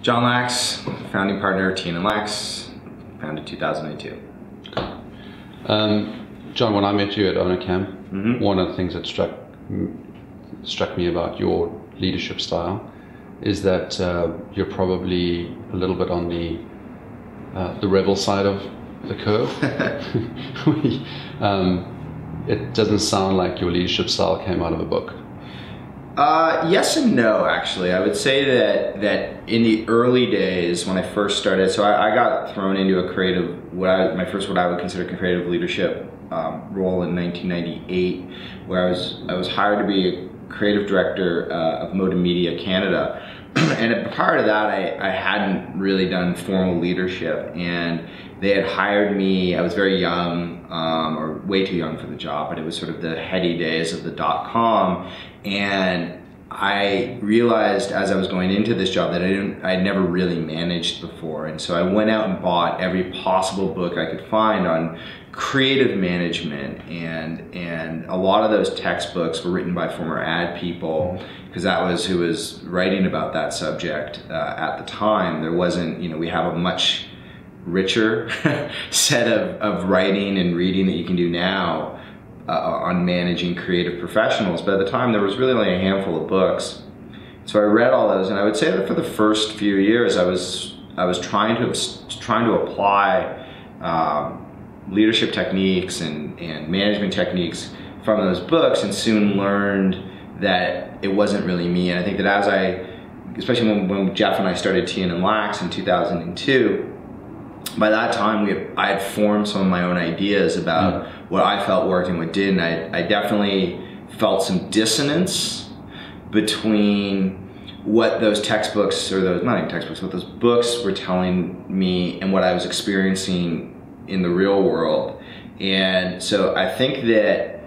Jon Lax, founding partner of Jon Lax, founded 2002. John, when I met you at OwnerCamp, one of the things that struck me about your leadership style is that you're probably a little bit on the rebel side of the curve. It doesn't sound like your leadership style came out of a book. Yes and no, actually. I would say that in the early days when I first started, so I got thrown into a creative, what I would consider creative leadership role in 1998, where I was hired to be a creative director of Moda Media Canada. And prior to that, I hadn't really done formal leadership, and they had hired me. I was very young, or way too young for the job, but it was sort of the heady days of the .com, and I realized as I was going into this job that I'd never really managed before, and so I went out and bought every possible book I could find on creative management, and a lot of those textbooks were written by former ad people, because that was who was writing about that subject at the time. There wasn't, we have a much richer set of writing and reading that you can do now on managing creative professionals, but at the time there was really only a handful of books. So I read all those, and I would say that for the first few years I was trying to apply leadership techniques and management techniques from those books, and soon learned that it wasn't really me. And I think that especially when Jeff and I started Jon Lax in 2002, by that time I had formed some of my own ideas about what I felt worked and what didn't. I definitely felt some dissonance between what those textbooks, or those, not even textbooks, what those books were telling me and what I was experiencing in the real world. And so I think that,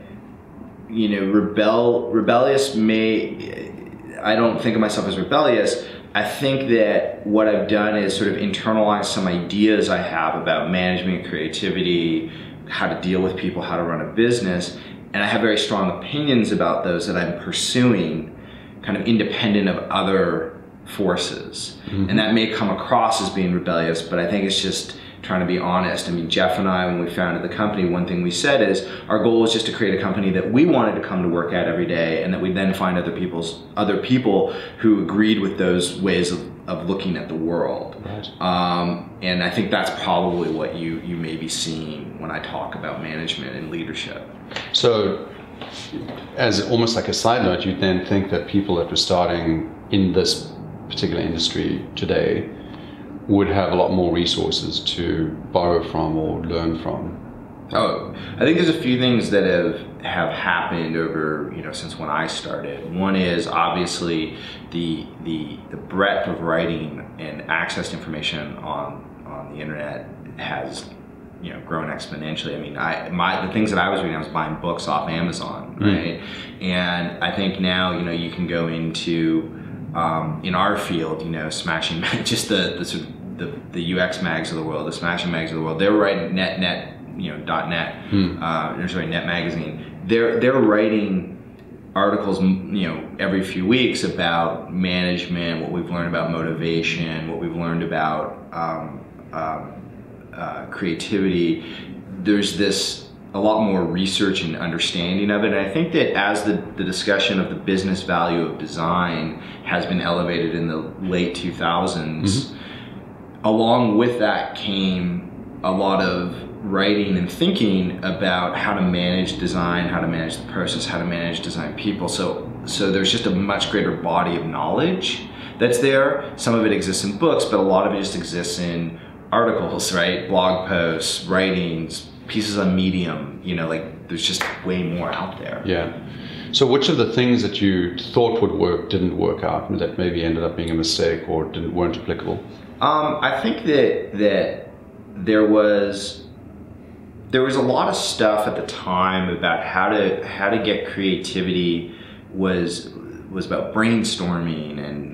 rebellious I don't think of myself as rebellious. I think that what I've done is sort of internalize some ideas I have about management, creativity, how to deal with people, how to run a business, and I have very strong opinions about those that I'm pursuing, kind of independent of other forces. And that may come across as being rebellious, but I think it's just trying to be honest. I mean, Jeff and I, when we founded the company, one thing we said is our goal was just to create a company that we wanted to come to work at every day, and that we'd then find other people who agreed with those ways of looking at the world. Right. And I think that's probably what you may be seeing when I talk about management and leadership. So, as almost like a side note, you'd then think that people that were starting in this particular industry today would have a lot more resources to borrow from or learn from. Oh, I think there's a few things that have happened over, since when I started. One is obviously the breadth of writing and access to information on the internet has grown exponentially. I mean, the things that I was reading, I was buying books off Amazon, right? And I think now you can go into in our field, smashing just the UX mags of the world, the smashing mags of the world. They're writing .net, .net, sorry, Net Magazine. They're writing articles, every few weeks about management, what we've learned about motivation, what we've learned about creativity. There's a lot more research and understanding of it, and I think that as the discussion of the business value of design has been elevated in the late 2000s, along with that came a lot of writing and thinking about how to manage design, how to manage the process, how to manage design people. So there's just a much greater body of knowledge that's there. Some of it exists in books, but a lot of it just exists in articles, right? Blog posts, writings, pieces on Medium, there's just way more out there. Yeah. So which of the things that you thought would work didn't work out, and that maybe ended up being a mistake or weren't applicable? I think that there was a lot of stuff at the time about how to get creativity was about brainstorming and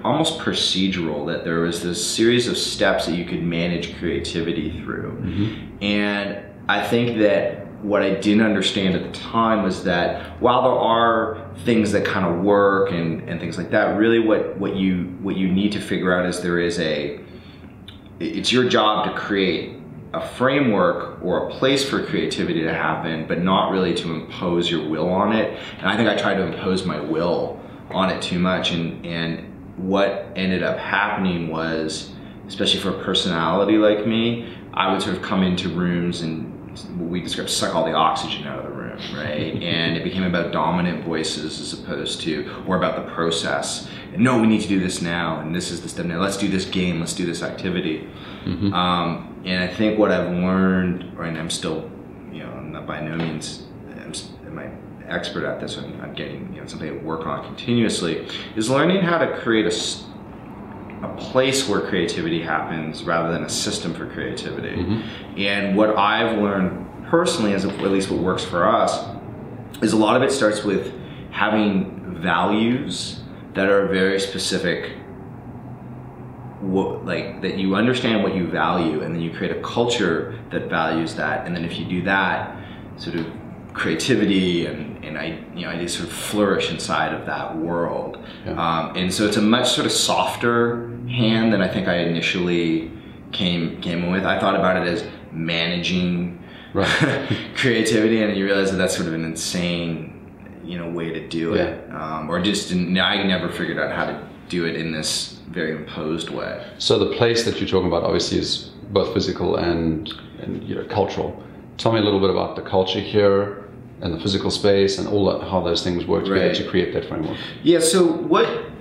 almost procedural, that there was this series of steps that you could manage creativity through. And I think that what I didn't understand at the time was that while there are things that kind of work and things like that, really what you need to figure out is it's your job to create a framework or a place for creativity to happen, but not really to impose your will on it. And I think I tried to impose my will on it too much, and what ended up happening was, especially for a personality like me, I would sort of come into rooms and what we describe suck all the oxygen out of the room, right? And it became about dominant voices as opposed to, or about the process. And no, we need to do this now, and this is the step now. Let's do this game, let's do this activity. And I think what I've learned, and I'm still, I'm not by no means am I expert at this. I'm getting something to work on continuously. Is learning how to create a place where creativity happens rather than a system for creativity. And what I've learned personally, at least what works for us, is a lot of it starts with having values that are very specific, like that you understand what you value, and then you create a culture that values that. And then if you do that, sort of creativity and ideas sort of flourish inside of that world. And so it's a much sort of softer hand than I think I initially came in with. I thought about it as managing creativity, and you realize that that's sort of an insane way to do it. Or just I never figured out how to do it in this very imposed way. So the place that you're talking about obviously is both physical and cultural. Tell me a little bit about the culture here and the physical space and all that, how those things work together to create that framework. Yeah, so what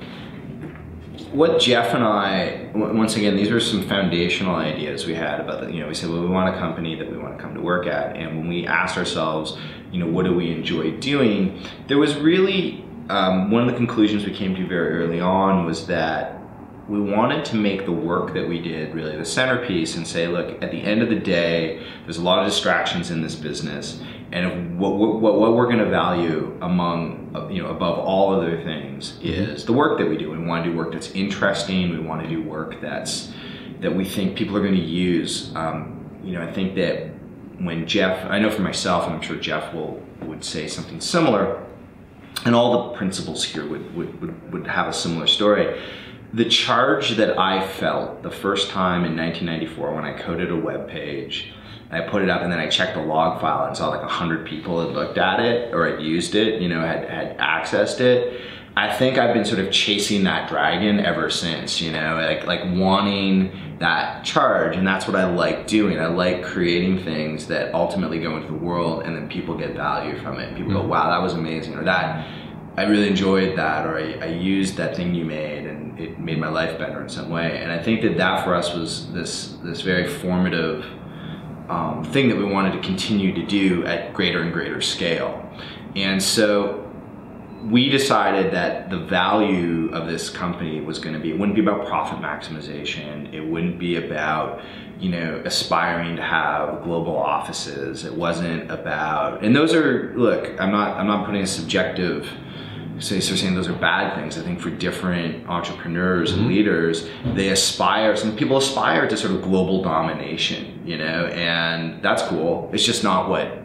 Jeff and I, once again, these were some foundational ideas we had about we said, well, we want a company that we want to come to work at. And when we asked ourselves, what do we enjoy doing? There was really, one of the conclusions we came to very early on was that we wanted to make the work that we did really the centerpiece, and say, look, at the end of the day, there's a lot of distractions in this business, and if what we're going to value above all other things is the work that we do. We want to do work that's interesting. We want to do work that we think people are going to use. I think that when Jeff, I know for myself, and I'm sure Jeff would say something similar, and all the principals here would have a similar story. The charge that I felt the first time in 1994 when I coded a web page, I put it up, and then I checked the log file and saw like 100 people had looked at it or had used it, had accessed it. I think I've been sort of chasing that dragon ever since, like wanting that charge, and that's what I like doing. I like creating things that ultimately go into the world, and then people get value from it. People go, wow, that was amazing, or that, I really enjoyed that, or I used that thing you made and it made my life better in some way. And I think that for us was this very formative thing that we wanted to continue to do at greater and greater scale. And so we decided that the value of this company was going to be, it wouldn't be about profit maximization. It wouldn't be about, aspiring to have global offices. It wasn't about, and those are, look, I'm not putting a subjective, so you're saying those are bad things. I think for different entrepreneurs and leaders, some people aspire to sort of global domination, and that's cool. It's just not what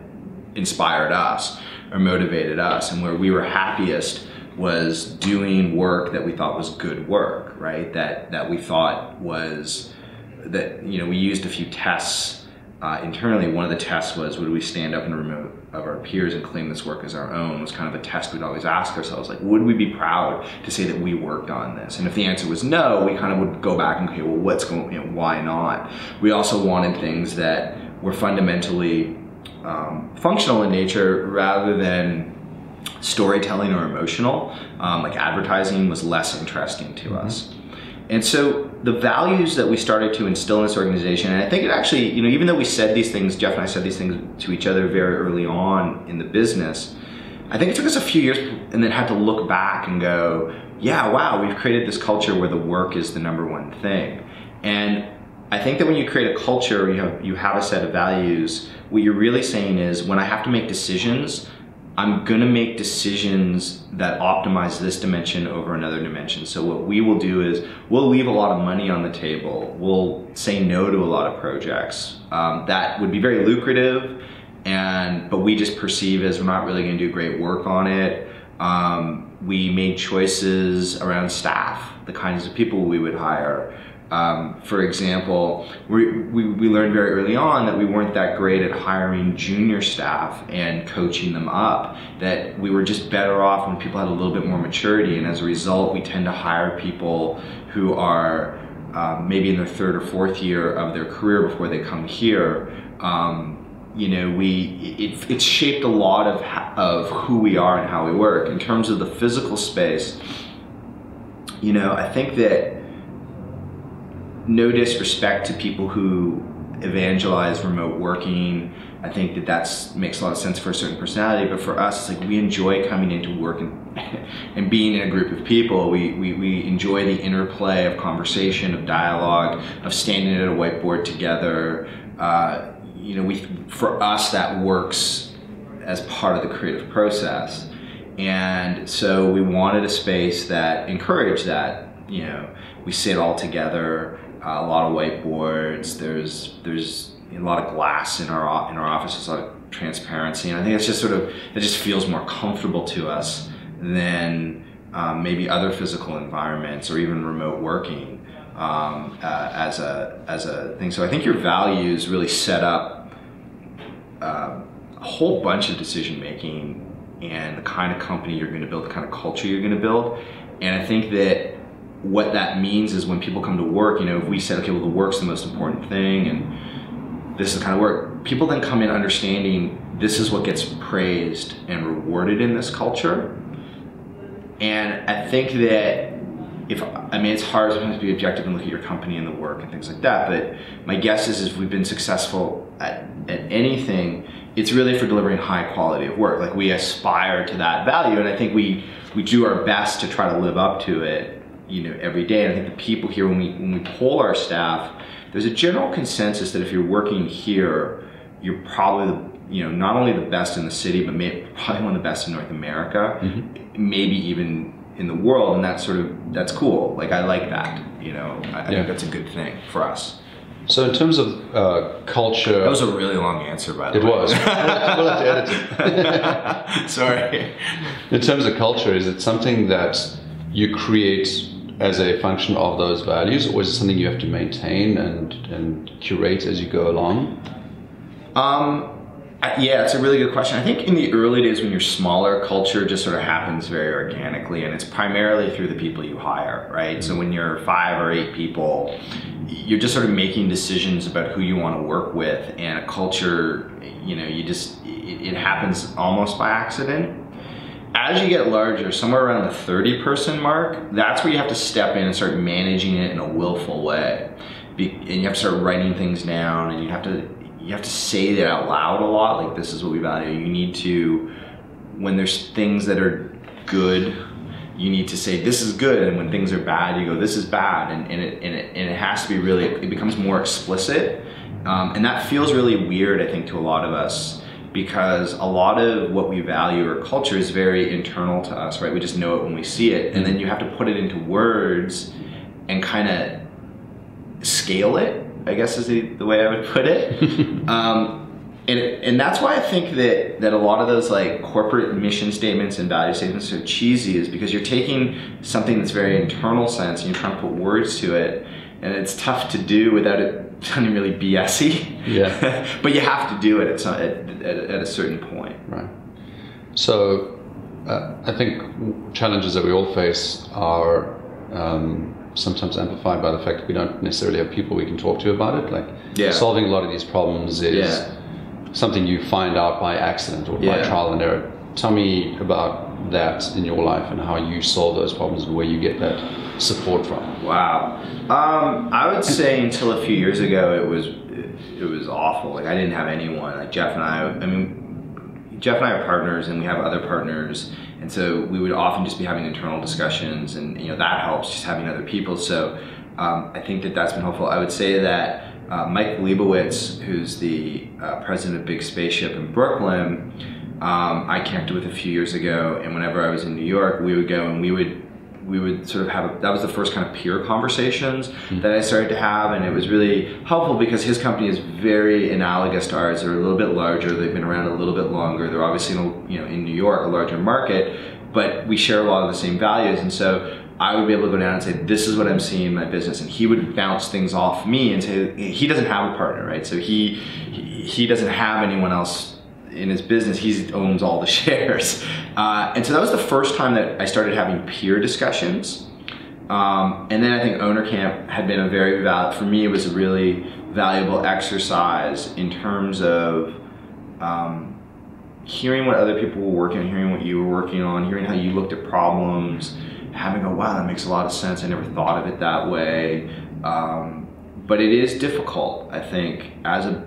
inspired us or motivated us. And where we were happiest was doing work that we thought was good work, right? That we thought was, that, we used a few tests internally. One of the tests was, would we stand up in a room of our peers and claim this work as our own? Was kind of a test we'd always ask ourselves, like, would we be proud to say that we worked on this? And if the answer was no, we kind of would go back and, okay, well, what's going, why not? We also wanted things that were fundamentally functional in nature rather than storytelling or emotional. Like advertising was less interesting to us. And so the values that we started to instill in this organization, and I think it actually, even though we said these things, Jeff and I said these things to each other very early on in the business, I think it took us a few years and then had to look back and go, yeah, wow, we've created this culture where the work is the number one thing. And I think that when you create a culture, you have a set of values, what you're really saying is, when I have to make decisions, I'm gonna make decisions that optimize this dimension over another dimension. So what we will do is, we'll leave a lot of money on the table. We'll say no to a lot of projects that would be very lucrative but we just perceive as we're not really going to do great work on it. We made choices around staff, the kinds of people we would hire. For example, we learned very early on that we weren't that great at hiring junior staff and coaching them up, that we were just better off when people had a little bit more maturity, and as a result we tend to hire people who are maybe in their third or fourth year of their career before they come here. You know, it's shaped a lot of who we are and how we work. In terms of the physical space, you know, I think that, no disrespect to people who evangelize remote working, I think that makes a lot of sense for a certain personality, but for us, it's like we enjoy coming into work and being in a group of people. We enjoy the interplay of conversation, of dialogue, of standing at a whiteboard together. You know, for us, that works as part of the creative process. And so we wanted a space that encouraged that. You know, we sit all together, a lot of whiteboards, there's a lot of glass in our office, there's a lot of transparency, and I think it's just it just feels more comfortable to us than maybe other physical environments or even remote working as a thing. So I think your values really set up a whole bunch of decision making and the kind of company you're going to build, the kind of culture you're going to build. And I think that what that means is when people come to work, you know, if we said, okay, well, the work's the most important thing and this is the kind of work, people then come in understanding this is what gets praised and rewarded in this culture. And I think that it's hard sometimes to be objective and look at your company and the work and things like that, but my guess is if we've been successful at anything, it's really for delivering high quality of work. Like, we aspire to that value, and I think we do our best to try to live up to it, you know, every day. And I think the people here, when we poll our staff, there's a general consensus that if you're working here, you're probably not only the best in the city, but probably one of the best in North America, maybe even in the world, and that's cool. Like, I like that, you know. I think that's a good thing for us. So in terms of culture... That was a really long answer, by the way. It was. We'll have to edit it. Sorry. In terms of culture, is it something that you create as a function of those values, or is it something you have to maintain and curate as you go along? Yeah, it's a really good question. I think in the early days when you're smaller, culture just sort of happens very organically, and it's primarily through the people you hire, right? So when you're 5 or 8 people, you're just sort of making decisions about who you want to work with, and a culture, you know, it happens almost by accident. As you get larger, somewhere around the 30-person mark, that's where you have to step in and start managing it in a willful way. And you have to start writing things down, and you have to say that out loud a lot, like, this is what we value. You need to, when there's things that are good, you need to say this is good, and when things are bad, you go this is bad, and it has to be really, it becomes more explicit, and that feels really weird, I think, to a lot of us, because a lot of what we value or culture is very internal to us, right? We just know it when we see it, and then you have to put it into words and kind of scale it, I guess is the way I would put it. And that's why I think that a lot of those like corporate mission statements and value statements are cheesy, is because you're taking something that's very internal sense and you're trying to put words to it, and it's tough to do without it sounding really BS-y. Yeah. But you have to do it at a certain point. Right. So I think challenges that we all face are sometimes amplified by the fact that we don't necessarily have people we can talk to about it. Like, solving a lot of these problems is something you find out by accident or by trial and error. Tell me about that in your life and how you solve those problems and where you get that support from. Wow. I would say until a few years ago it was awful. Like, I didn't have anyone. Like, Jeff and I are partners, and we have other partners, and so we would often just be having internal discussions, and you know, that helps, just having other people. So I think that's been helpful. I would say that Mike Leibowitz, who's the president of Big Spaceship in Brooklyn, I connected with a few years ago, and whenever I was in New York, we would go and we would we would sort of have, that was the first kind of peer conversations that I started to have, and it was really helpful because his company is very analogous to ours. They're a little bit larger, they've been around a little bit longer, they're obviously in New York, a larger market, but we share a lot of the same values, and so I would be able to go down and say, this is what I'm seeing in my business, and he would bounce things off me and say, he doesn't have a partner, right? So he doesn't have anyone else in his business, he owns all the shares. And so that was the first time that I started having peer discussions. And then I think Owner Camp had been a very for me, it was a really valuable exercise in terms of hearing what other people were working on, hearing what you were working on, hearing how you looked at problems, having go, wow, that makes a lot of sense, I never thought of it that way. But it is difficult, I think, as a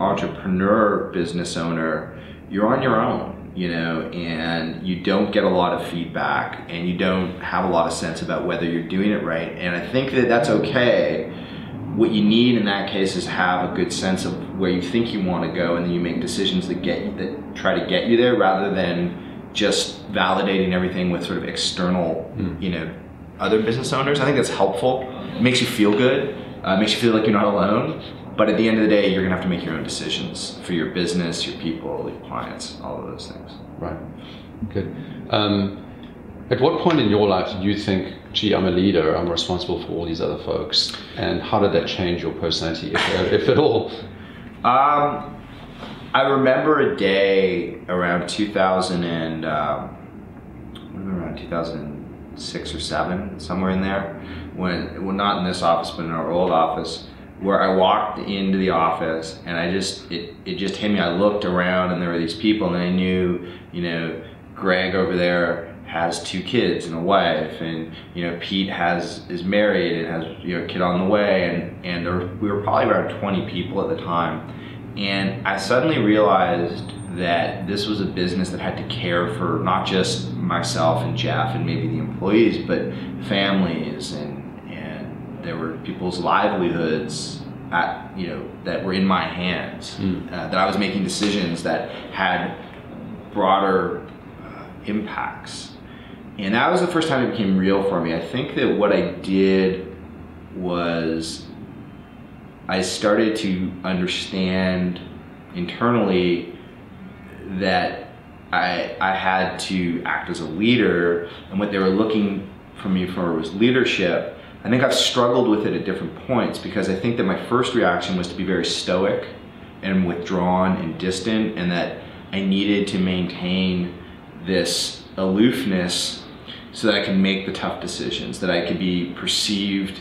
entrepreneur, business owner, you're on your own, and you don't get a lot of feedback, and you don't have a lot of sense about whether you're doing it right. And I think that that's okay. What you need in that case is have a good sense of where you think you want to go, and then you make decisions that try to get you there, rather than just validating everything with sort of external, other business owners. I think that's helpful. It makes you feel good. It makes you feel like you're not alone. But at the end of the day, you're gonna have to make your own decisions for your business, your people, your clients, all of those things. Right, good. At what point in your life did you think, gee, I'm a leader, I'm responsible for all these other folks? And how did that change your personality, if at all? I remember a day around 2006 or 7, somewhere in there, when, well, not in this office, but in our old office, where I walked into the office and it just hit me. I looked around and there were these people, and I knew, Greg over there has 2 kids and a wife, and Pete is married and has a kid on the way, and we were probably around 20 people at the time. And I suddenly realized that this was a business that had to care for not just myself and Jeff and maybe the employees, but families, and there were people's livelihoods that were in my hands, that I was making decisions that had broader impacts. And that was the first time it became real for me. I think that what I did was I started to understand internally that I had to act as a leader, and what they were looking for me for was leadership. I think I've struggled with it at different points, because I think that my first reaction was to be very stoic and withdrawn and distant, and that I needed to maintain this aloofness so that I can make the tough decisions, that I could be perceived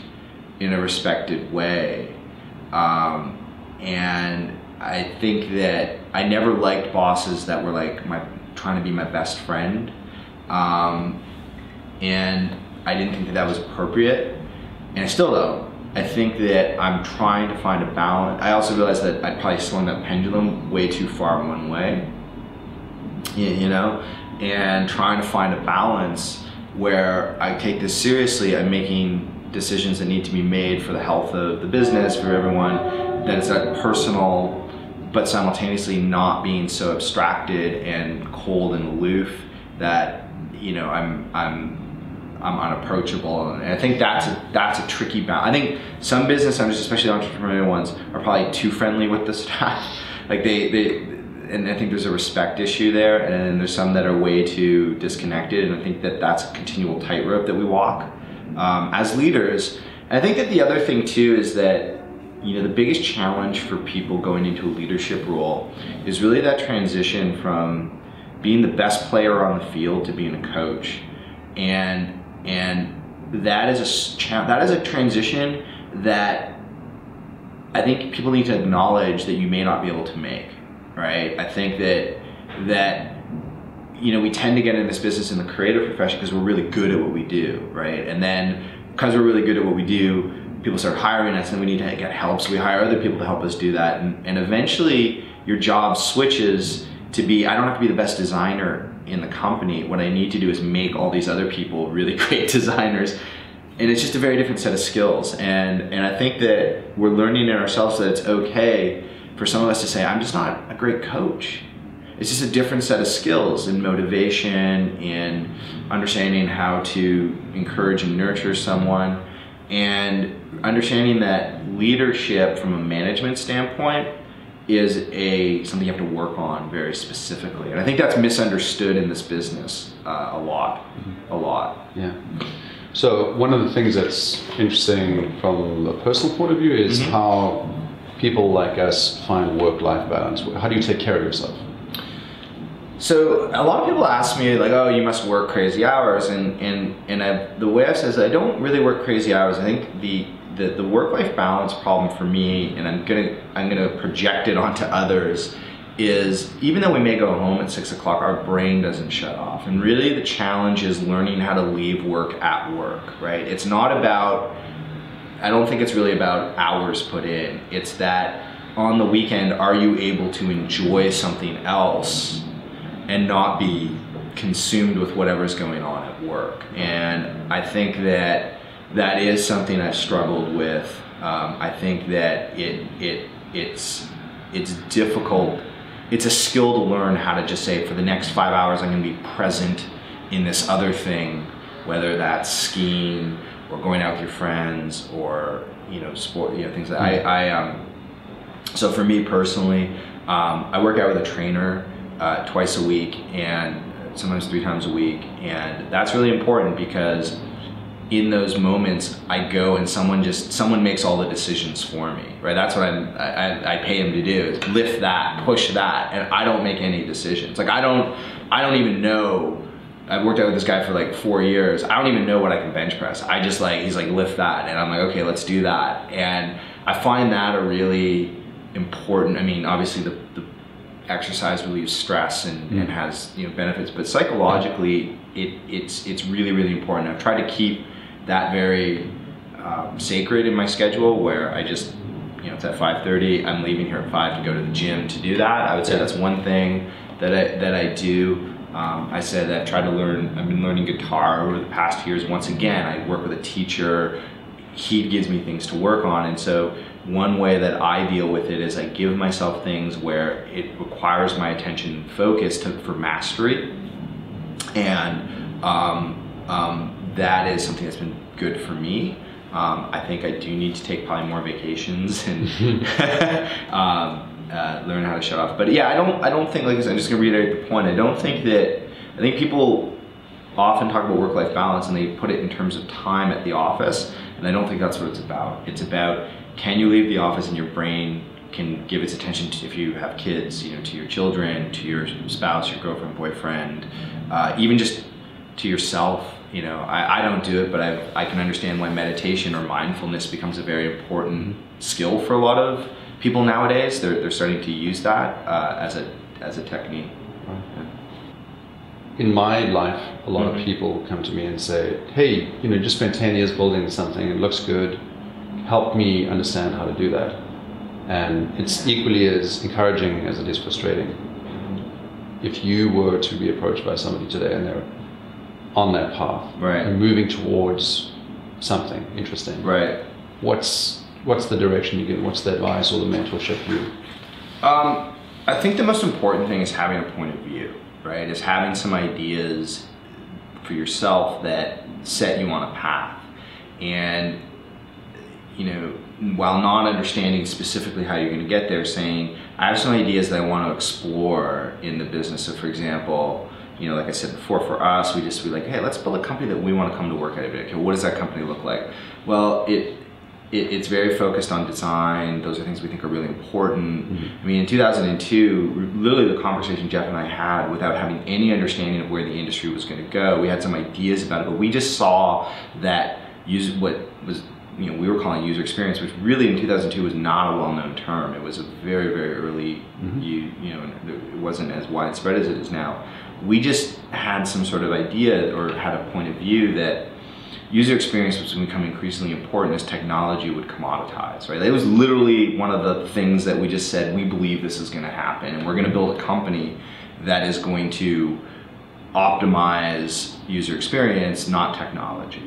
in a respected way. And I think that I never liked bosses that were like trying to be my best friend. And I didn't think that was appropriate. And I still don't. I think that I'm trying to find a balance. I also realized that I'd probably swung that pendulum way too far one way, and trying to find a balance where I take this seriously. I'm making decisions that need to be made for the health of the business, for everyone, that it's like personal, but simultaneously not being so abstracted and cold and aloof that I'm unapproachable. And I think that's a tricky balance. I think some business owners, especially entrepreneurial ones, are probably too friendly with the staff. Like and I think there's a respect issue there, and there's some that are way too disconnected, and I think that that's a continual tightrope that we walk as leaders. And I think that the other thing too is that the biggest challenge for people going into a leadership role is really that transition from being the best player on the field to being a coach, and that is a transition that I think people need to acknowledge that you may not be able to make. Right? I think that we tend to get in this business in the creative profession because we're really good at what we do, right? And then because we're really good at what we do, people start hiring us, and we need to get help, so we hire other people to help us do that. And eventually your job switches to be, I don't have to be the best designer in the company. What I need to do is make all these other people really great designers. And it's just a very different set of skills. And I think that we're learning in ourselves that it's okay for some of us to say, I'm just not a great coach. it's just a different set of skills and motivation and understanding how to encourage and nurture someone, and understanding that leadership from a management standpoint is something you have to work on very specifically. And I think that's misunderstood in this business a lot. Yeah. So one of the things that's interesting from a personal point of view is how people like us find work-life balance. How do you take care of yourself? So a lot of people ask me like, oh, you must work crazy hours, and the way I say is I don't really work crazy hours. I think the work-life balance problem for me, and I'm gonna project it onto others, is even though we may go home at 6 o'clock, our brain doesn't shut off. And really the challenge is learning how to leave work at work, right? It's not about, I don't think it's really about hours put in. It's that on the weekend, are you able to enjoy something else and not be consumed with whatever's going on at work? And I think that is something I've struggled with. I think that it's difficult. It's a skill to learn how to just say, for the next 5 hours, I'm gonna be present in this other thing, whether that's skiing or going out with your friends or, sport, things that so for me personally, I work out with a trainer twice a week and sometimes 3 times a week. And that's really important because in those moments I go and someone makes all the decisions for me, right? That's what I pay him to do, is lift that, push that, and I don't make any decisions. Like I don't even know. I've worked out with this guy for like 4 years. I don't even know what I can bench press. I just he's like, lift that, and I'm like, okay, let's do that. And I find that a really important, I mean, obviously the exercise relieves stress and has benefits, but psychologically it's really, really important. I've tried to keep that very sacred in my schedule, where I just, it's at 5:30, I'm leaving here at 5 to go to the gym to do that. I would say that's one thing that I do. I said that I've been learning guitar over the past years. Once again, I work with a teacher. He gives me things to work on, and so one way that I deal with it is I give myself things where it requires my attention and focus for mastery, and that is something that's been good for me. I think I do need to take probably more vacations and learn how to shut off. But yeah, I don't think, like I said, I'm just gonna reiterate the point. I think people often talk about work-life balance and they put it in terms of time at the office, and I don't think that's what it's about. It's about, can you leave the office and your brain can give its attention to, if you have kids, to your children, to your spouse, your girlfriend, boyfriend, even just to yourself. I don't do it, but I can understand why meditation or mindfulness becomes a very important skill for a lot of people nowadays. They're starting to use that as a technique. In my life, a lot of people come to me and say, hey, just spent 10 years building something, it looks good, help me understand how to do that. And it's equally as encouraging as it is frustrating. If you were to be approached by somebody today and they're on that path, right, and moving towards something interesting, right, what's the direction you give? What's the advice or the mentorship you? I think the most important thing is having a point of view, right? Is having some ideas for yourself that set you on a path. And while not understanding specifically how you're going to get there, saying, I have some ideas that I want to explore in the business. So for example, like I said before, for us, we like, hey, let's build a company that we want to come to work at. Okay, what does that company look like? Well, it's very focused on design. Those are things we think are really important. I mean, in 2002, literally the conversation Jeff and I had, without having any understanding of where the industry was going to go, we had some ideas about it, but we just saw that what was, we were calling user experience, which really in 2002 was not a well-known term. It was a very, very early, it wasn't as widespread as it is now. We just had some sort of idea or had a point of view that user experience was going to become increasingly important as technology would commoditize, right? It was literally one of the things that we just said, we believe this is going to happen, and we're going to build a company that is going to optimize user experience, not technology.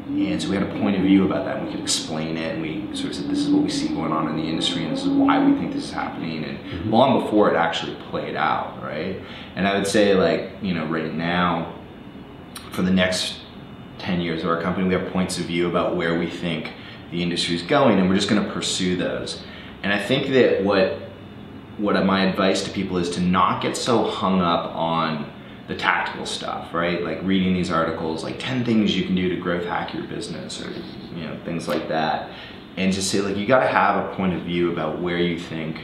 And so we had a point of view about that, and we could explain it, and we sort of said, this is what we see going on in the industry, and this is why we think this is happening, and long before it actually played out, right? And I would say, like, you know, right now, for the next 10 years of our company, we have points of view about where we think the industry is going, and we're just gonna pursue those. And I think that what my advice to people is to not get so hung up on the tactical stuff, right? Like reading these articles, like 10 things you can do to growth hack your business, or, you know, things like that. And just say, like, you gotta have a point of view about where you think,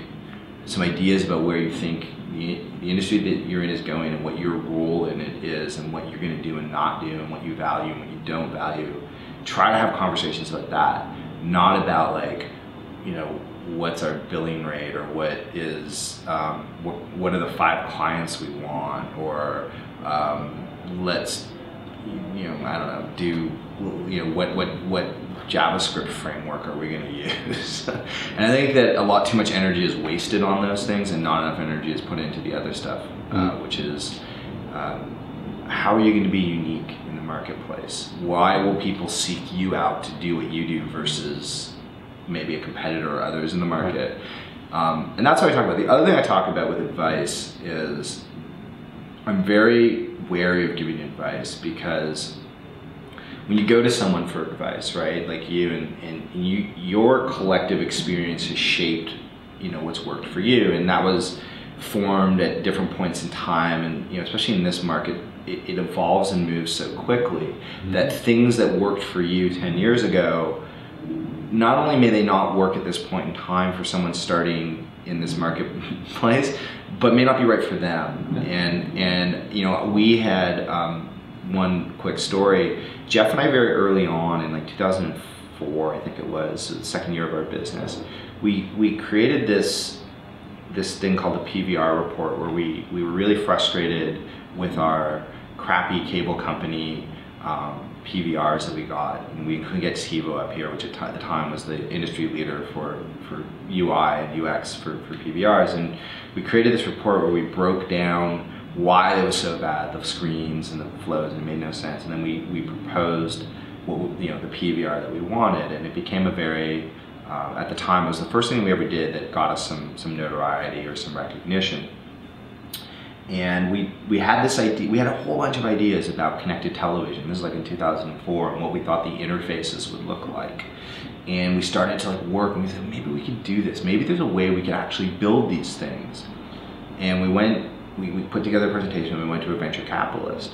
some ideas about where you think the industry that you're in is going, and what your role in it is, and what you're gonna do and not do, and what you value and what you don't value. Try to have conversations about that, not about, like, you know, what's our billing rate, or what is what are the 5 clients we want, or let's, you know, I don't know, do, you know, what JavaScript framework are we going to use? And I think that a lot too much energy is wasted on those things, and not enough energy is put into the other stuff, which is how are you going to be unique in the marketplace? Why will people seek you out to do what you do versus maybe a competitor or others in the market? And that's what I talk about. The other thing I talk about with advice is I'm very wary of giving advice, because when you go to someone for advice, right, like you, and your collective experience has shaped, you know, what's worked for you, and that was formed at different points in time, and, you know, especially in this market, it evolves and moves so quickly that things that worked for you 10 years ago, not only may they not work at this point in time for someone starting in this marketplace, but may not be right for them. And you know, we had one quick story. Jeff and I, very early on in like 2004, I think it was, so the second year of our business, we created this thing called the Pbr Report, where we were really frustrated with our crappy cable company PVRs that we got, and we couldn't get TiVo up here, which at the time was the industry leader for UI and UX for PVRs. And we created this report where we broke down why it was so bad, the screens and the flows, and it made no sense. And then we proposed what, you know, the PVR that we wanted, and it became a very at the time, it was the first thing we ever did that got us some notoriety or some recognition. And we had this idea, we had a whole bunch of ideas about connected television. This is like in 2004, and what we thought the interfaces would look like. And we started to like work, and we said, maybe we could do this. Maybe there's a way we could actually build these things. And we put together a presentation, and we went to a venture capitalist.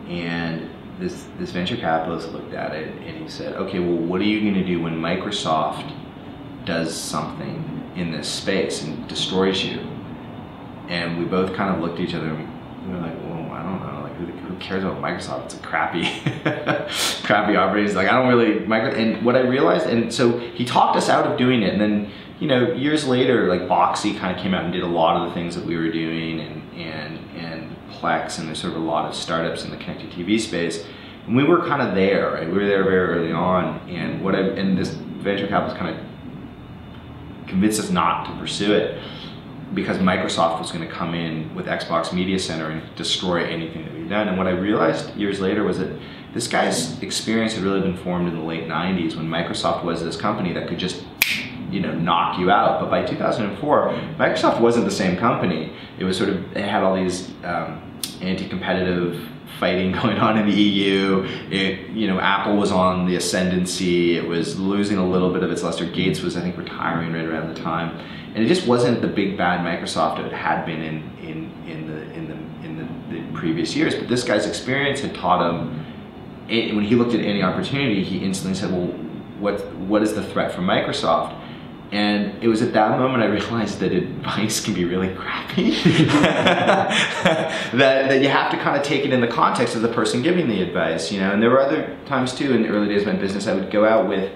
And this venture capitalist looked at it, and he said, okay, well, what are you gonna do when Microsoft does something in this space and destroys you? And we both kind of looked at each other, and we were like, well, I don't know, like, who cares about Microsoft? It's a crappy operating. It's like, I don't really, and what I realized, and so he talked us out of doing it, and then, you know, years later, like Boxy kind of came out and did a lot of the things that we were doing, and Plex, and there's sort of a lot of startups in the connected TV space, and we were kind of there, right? We were there very early on, and this venture capitalist kind of convinced us not to pursue it, because Microsoft was going to come in with Xbox Media Center and destroy anything that we'd done. And what I realized years later was that this guy's experience had really been formed in the late 90s, when Microsoft was this company that could just, you know, knock you out. But by 2004, Microsoft wasn't the same company. It was sort of, it had all these anti-competitive fighting going on in the EU. You know, Apple was on the ascendancy. It was losing a little bit of its luster. Gates was, I think, retiring right around the time. And it just wasn't the big bad Microsoft that it had been in the previous years. But this guy's experience had taught him, when he looked at any opportunity, he instantly said, well, what is the threat from Microsoft? And it was at that moment I realized that advice can be really crappy. that you have to kind of take it in the context of the person giving the advice, you know. And there were other times too, in the early days of my business, I would go out with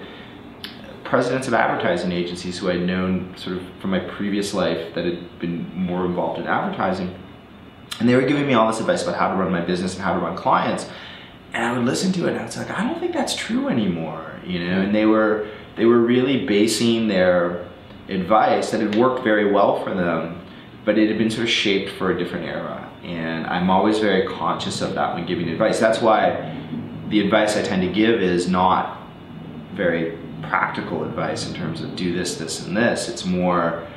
presidents of advertising agencies who I'd known sort of from my previous life that had been more involved in advertising. And they were giving me all this advice about how to run my business and how to run clients. And I would listen to it, and I was like, I don't think that's true anymore, you know. And they were really basing their advice that had worked very well for them, but it had been sort of shaped for a different era. And I'm always very conscious of that when giving advice. That's why the advice I tend to give is not very practical advice in terms of do this, this, and this. It's more,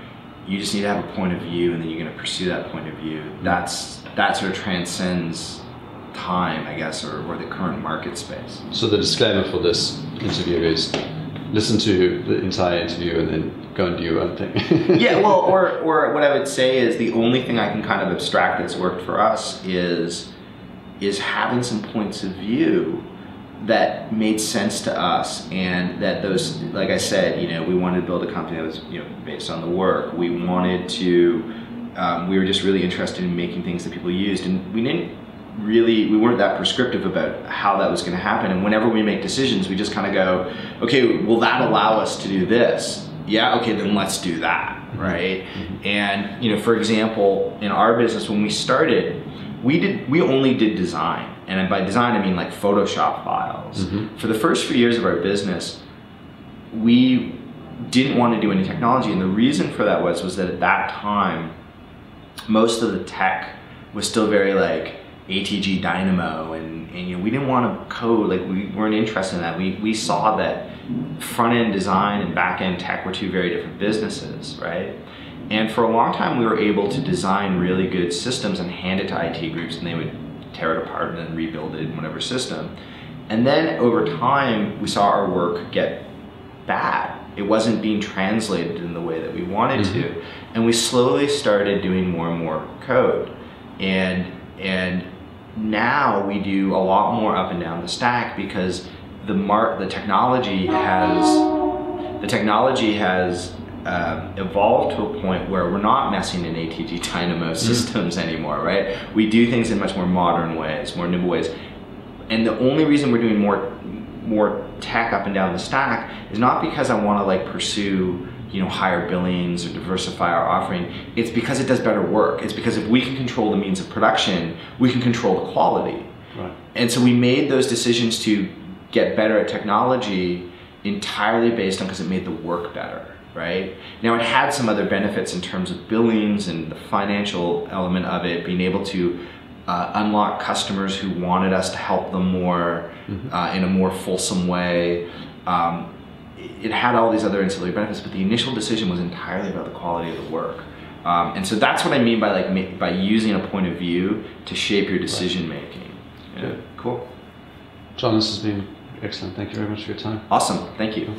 you just need to have a point of view, and then you're going to pursue that point of view. That sort of transcends time, I guess, or the current market space. So the disclaimer for this interview is listen to the entire interview and then go and do your own thing. Yeah, well, or what I would say is the only thing I can kind of abstract that's worked for us is having some points of view that made sense to us, and that those, like I said, you know, we wanted to build a company that was, you know, based on the work. We wanted to, we were just really interested in making things that people used, and we weren't that prescriptive about how that was going to happen. And whenever we make decisions, we just kind of go, okay, will that allow us to do this? Yeah, okay, then let's do that, right? Mm-hmm. And, you know, for example, in our business, when we started, we only did design. And by design, I mean like Photoshop files. Mm-hmm. For the first few years of our business, we didn't want to do any technology. And the reason for that was that at that time, most of the tech was still very like ATG Dynamo, and you know, we didn't want to code, like we weren't interested in that. We saw that front-end design and back-end tech were two very different businesses, right? And for a long time, we were able to design really good systems and hand it to IT groups, and they would tear it apart and then rebuild it in whatever system. And then over time, we saw our work get bad. It wasn't being translated in the way that we wanted to. And we slowly started doing more and more code. And now we do a lot more up and down the stack, because the technology has evolved to a point where we're not messing in ATG Dynamo systems anymore, right? We do things in much more modern ways, more nimble ways. And the only reason we're doing more tech up and down the stack is not because I want to like pursue, you know, higher billings or diversify our offering. It's because it does better work. It's because if we can control the means of production, we can control the quality. Right. And so we made those decisions to get better at technology entirely based on because it made the work better. Right? Now, it had some other benefits in terms of billings and the financial element of it, being able to unlock customers who wanted us to help them more in a more fulsome way. It had all these other ancillary benefits, but the initial decision was entirely about the quality of the work. And so that's what I mean by by using a point of view to shape your decision making. Yeah. Good. Cool. Jon, this has been excellent. Thank you very much for your time. Awesome. Thank you.